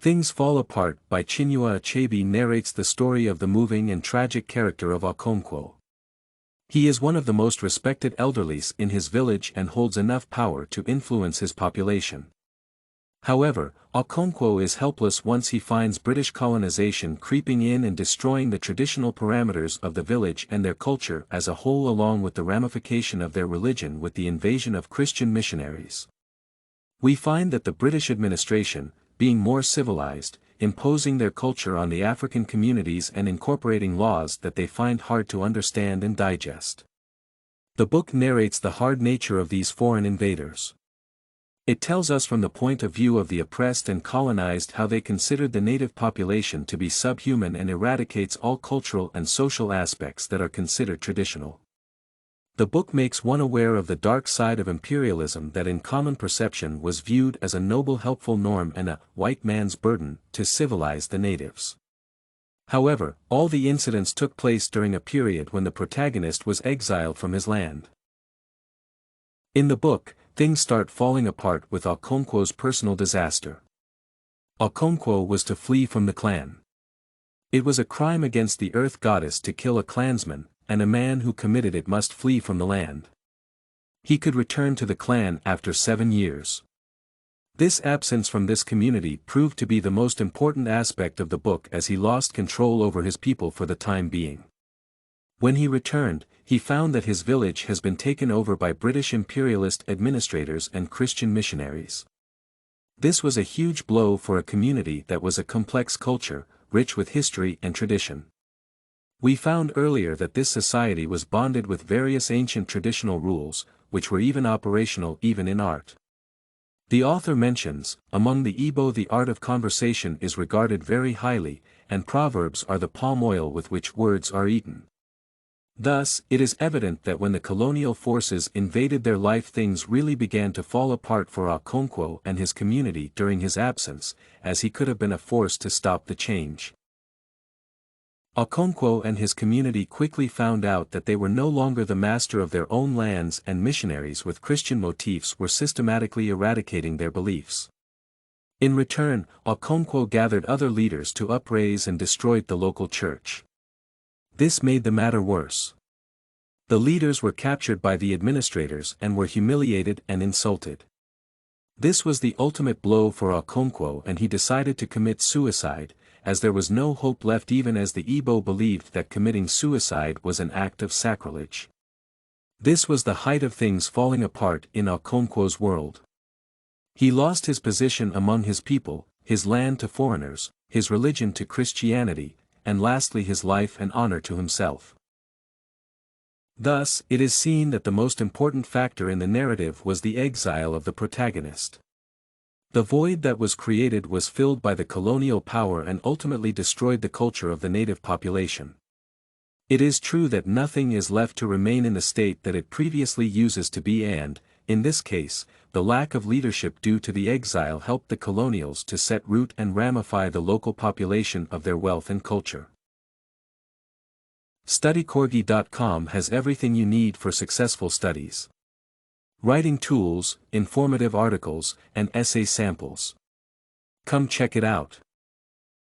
Things Fall Apart by Chinua Achebe narrates the story of the moving and tragic character of Okonkwo. He is one of the most respected elderlies in his village and holds enough power to influence his population. However, Okonkwo is helpless once he finds British colonization creeping in and destroying the traditional parameters of the village and their culture as a whole, along with the ramification of their religion with the invasion of Christian missionaries. We find that the British administration, being more civilized, imposing their culture on the African communities and incorporating laws that they find hard to understand and digest. The book narrates the hard nature of these foreign invaders. It tells us from the point of view of the oppressed and colonized how they considered the native population to be subhuman, and eradicates all cultural and social aspects that are considered traditional. The book makes one aware of the dark side of imperialism that in common perception was viewed as a noble, helpful norm and a white man's burden to civilize the natives. However, all the incidents took place during a period when the protagonist was exiled from his land. In the book, things start falling apart with Okonkwo's personal disaster. Okonkwo was to flee from the clan. It was a crime against the earth goddess to kill a clansman, and a man who committed it must flee from the land. He could return to the clan after 7 years. This absence from this community proved to be the most important aspect of the book, as he lost control over his people for the time being. When he returned, he found that his village has been taken over by British imperialist administrators and Christian missionaries. This was a huge blow for a community that was a complex culture, rich with history and tradition. We found earlier that this society was bonded with various ancient traditional rules, which were even operational even in art. The author mentions, among the Igbo the art of conversation is regarded very highly, and proverbs are the palm oil with which words are eaten. Thus, it is evident that when the colonial forces invaded their life, things really began to fall apart for Okonkwo and his community during his absence, as he could have been a force to stop the change. Okonkwo and his community quickly found out that they were no longer the master of their own lands, and missionaries with Christian motifs were systematically eradicating their beliefs. In return, Okonkwo gathered other leaders to upraise and destroyed the local church. This made the matter worse. The leaders were captured by the administrators and were humiliated and insulted. This was the ultimate blow for Okonkwo, and he decided to commit suicide, as there was no hope left, even as the Igbo believed that committing suicide was an act of sacrilege. This was the height of things falling apart in Okonkwo's world. He lost his position among his people, his land to foreigners, his religion to Christianity, and lastly his life and honor to himself. Thus, it is seen that the most important factor in the narrative was the exile of the protagonist. The void that was created was filled by the colonial power and ultimately destroyed the culture of the native population. It is true that nothing is left to remain in the state that it previously uses to be, and, in this case, the lack of leadership due to the exile helped the colonials to set root and ramify the local population of their wealth and culture. StudyCorgi.com has everything you need for successful studies. Writing tools, informative articles, and essay samples. Come check it out.